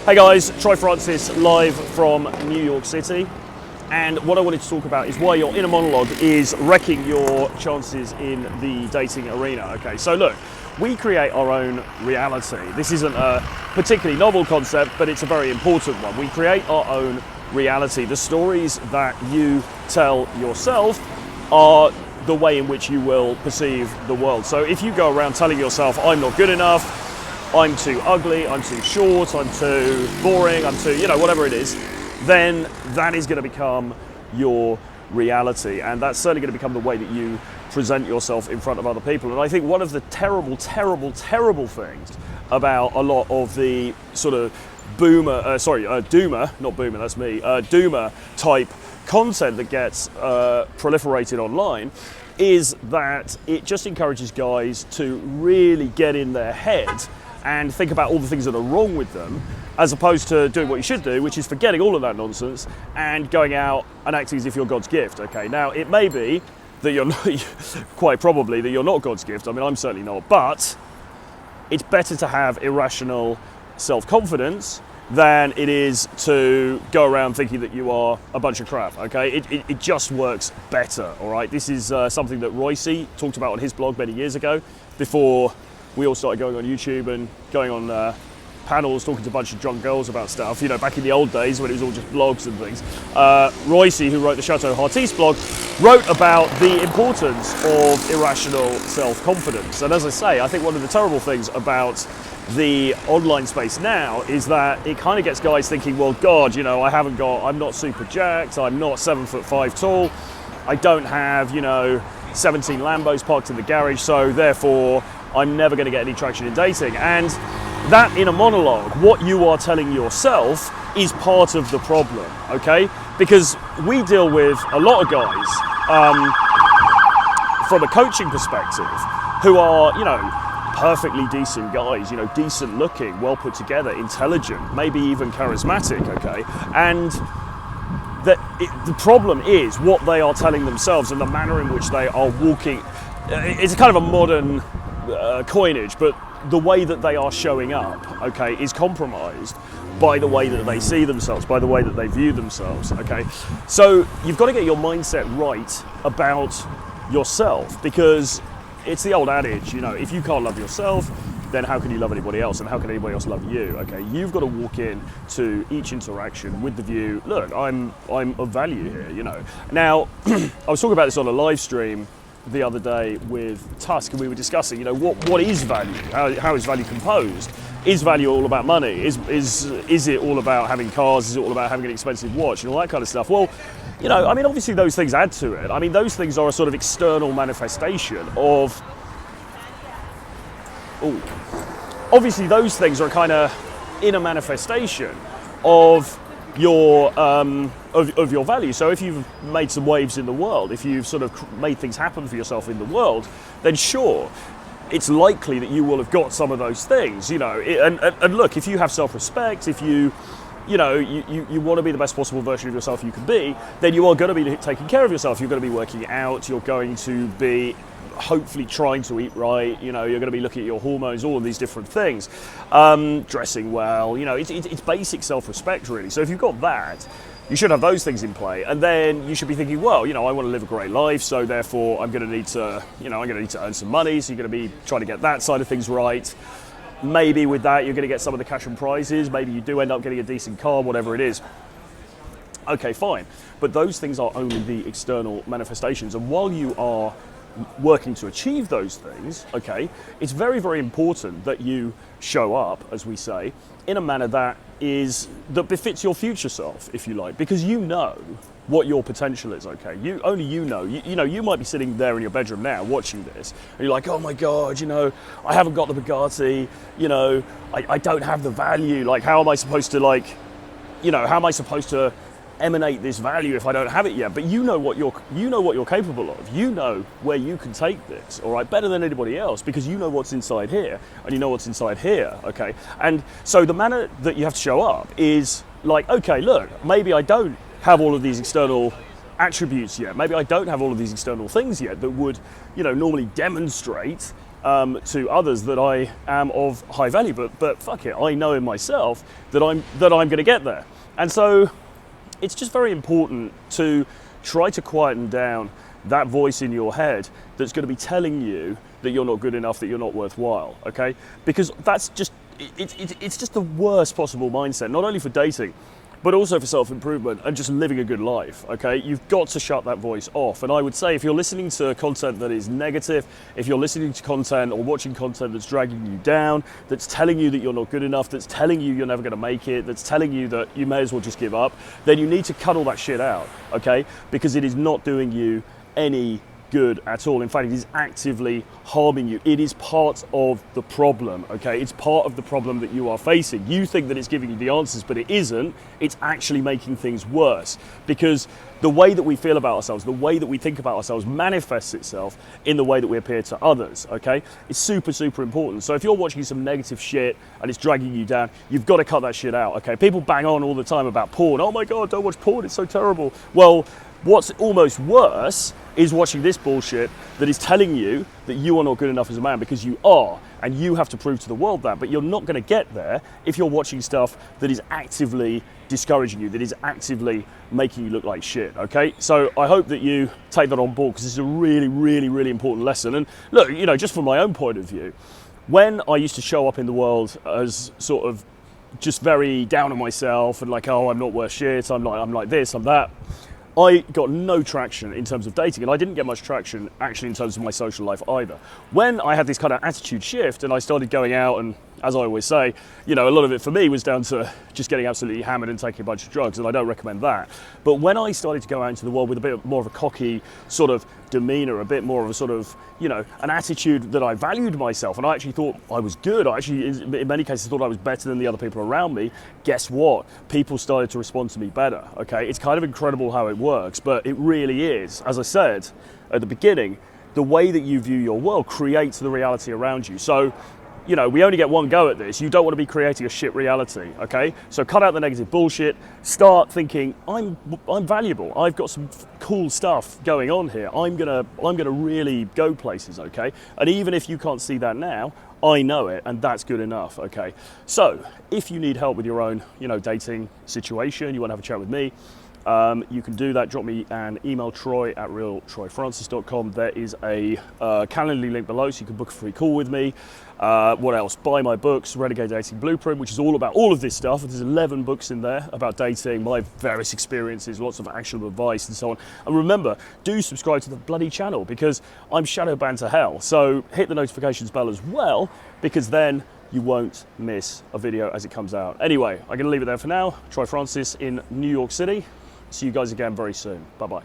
Hey guys, Troy Francis live from New York City, and what I wanted to talk about is why your inner monologue is wrecking your chances in the dating arena. Okay, so look, we create our own reality. This isn't a particularly novel concept, but it's a very important one. We create our own reality. The stories that you tell yourself are the way in which you will perceive the world. So if you go around telling yourself, I'm not good enough, I'm too ugly, I'm too short, I'm too boring, I'm too, whatever it is, then that is going to become your reality. And that's certainly going to become the way that you present yourself in front of other people. And I think one of the terrible things about a lot of the sort of doomer, not boomer, that's me, doomer type content that gets proliferated online is that it just encourages guys to really get in their head and think about all the things that are wrong with them, as opposed to doing what you should do, which is forgetting all of that nonsense and going out and acting as if you're God's gift. Okay, now it may be that you're not, quite probably that you're not God's gift. I mean, I'm certainly not, but it's better to have irrational self-confidence than it is to go around thinking that you are a bunch of crap. Okay, it just works better. All right, this is something that Royce talked about on his blog many years ago, before we all started going on YouTube and going on panels talking to a bunch of drunk girls about stuff, back in the old days when it was all just blogs and things. Royce, who wrote the Chateau Heartiste blog, wrote about the importance of irrational self-confidence. And as I say, I think one of the terrible things about the online space now is that it kind of gets guys thinking, well, God, I'm not super jacked, I'm not 7'5" tall, I don't have, 17 Lambos parked in the garage, so therefore I'm never going to get any traction in dating. And that inner monologue, what you are telling yourself, is part of the problem, okay? Because we deal with a lot of guys from a coaching perspective who are, perfectly decent guys, decent looking, well put together, intelligent, maybe even charismatic, okay? And the problem is what they are telling themselves and the manner in which they are walking. It's kind of a modern coinage, but the way that they are showing up, okay, is compromised by the way that they see themselves, by the way that they view themselves, okay? So you've got to get your mindset right about yourself, because it's the old adage, if you can't love yourself, then how can you love anybody else, and how can anybody else love you? Okay, you've got to walk in to each interaction with the view, look, I'm of value here, Now, I was talking about this on a live stream the other day with Tusk, and we were discussing, what is value? How is value composed? Is value all about money? Is it all about having cars? Is it all about having an expensive watch and all that kind of stuff? Well, obviously those things add to it. I mean, those things are a sort of external manifestation of. Obviously, those things are a kind of inner manifestation of your of your value. So if you've made some waves in the world, if you've sort of made things happen for yourself in the world, then sure, it's likely that you will have got some of those things, and look, if you have self-respect, if you want to be the best possible version of yourself you can be, then you are going to be taking care of yourself. You're going to be working out, you're going to be hopefully trying to eat right, you're going to be looking at your hormones, all of these different things, dressing well, it's basic self-respect really. So if you've got that, you should have those things in play, and then you should be thinking, well, I want to live a great life, so therefore I'm going to need to, earn some money, so you're going to be trying to get that side of things right. Maybe with that you're going to get some of the cash and prizes, maybe you do end up getting a decent car, whatever it is. Okay, fine, but those things are only the external manifestations, and while you are working to achieve those things, okay, it's very, very important that you show up, as we say, in a manner that befits your future self, if you like, because you know what your potential is, okay? You might be sitting there in your bedroom now watching this, and you're like, oh my God, I haven't got the Bugatti, I don't have the value, like how am I supposed to emanate this value if I don't have it yet? But you know what you're capable of. You know where you can take this, all right, better than anybody else, because you know what's inside here and you know what's inside here, okay? And so the manner that you have to show up is like, okay, look, maybe I don't have all of these external attributes yet. Maybe I don't have all of these external things yet that would, normally demonstrate to others that I am of high value, but fuck it, I know in myself that I'm going to get there. And so it's just very important to try to quieten down that voice in your head that's going to be telling you that you're not good enough, that you're not worthwhile, okay? Because that's just, it's just the worst possible mindset, not only for dating, but also for self-improvement and just living a good life, okay? You've got to shut that voice off. And I would say if you're listening to content that is negative, if you're listening to content or watching content that's dragging you down, that's telling you that you're not good enough, that's telling you you're never gonna make it, that's telling you that you may as well just give up, then you need to cut all that shit out, okay? Because it is not doing you any good at all. In fact, it is actively harming you. It is part of the problem, okay? It's part of the problem that you are facing. You think that it's giving you the answers, but it isn't. It's actually making things worse, because the way that we feel about ourselves, the way that we think about ourselves manifests itself in the way that we appear to others, okay? It's super, super important. So if you're watching some negative shit and it's dragging you down, you've got to cut that shit out, okay? People bang on all the time about porn. Oh my God, don't watch porn, it's so terrible. Well, what's almost worse is watching this bullshit that is telling you that you are not good enough as a man, because you are, and you have to prove to the world that. But you're not going to get there if you're watching stuff that is actively discouraging you, that is actively making you look like shit, okay? So I hope that you take that on board, because this is a really, really, really important lesson. And look, you know, just from my own point of view, when I used to show up in the world as sort of just very down on myself and like, oh, I'm not worth shit, I'm like this, I'm that, I got no traction in terms of dating, and I didn't get much traction actually in terms of my social life either. When I had this kind of attitude shift and I started going out, and as I always say, you know, a lot of it for me was down to just getting absolutely hammered and taking a bunch of drugs, and I don't recommend that. But when I started to go out into the world with a bit more of a cocky sort of demeanor, a bit more of a sort of, you know, an attitude that I valued myself, and I actually thought I was good. I actually, in many cases, thought I was better than the other people around me. Guess what? People started to respond to me better, okay? It's kind of incredible how it works, but it really is. As I said at the beginning, the way that you view your world creates the reality around you. So, you know, we only get one go at this. You don't want to be creating a shit reality, okay? So cut out the negative bullshit. Start thinking, I'm valuable. I've got some cool stuff going on here. I'm gonna really go places, okay? And even if you can't see that now, I know it, and that's good enough, okay? So if you need help with your own, you know, dating situation, you want to have a chat with me, you can do that. Drop me an email, troy@realtroyfrancis.com. There is a Calendly link below, so you can book a free call with me. What else? Buy my books, Renegade Dating Blueprint, which is all about all of this stuff. There's 11 books in there about dating, my various experiences, lots of actionable advice and so on. And remember, do subscribe to the bloody channel, because I'm shadow banned to hell. So hit the notifications bell as well, because then you won't miss a video as it comes out. Anyway, I'm going to leave it there for now. Troy Francis in New York City. See you guys again very soon. Bye-bye.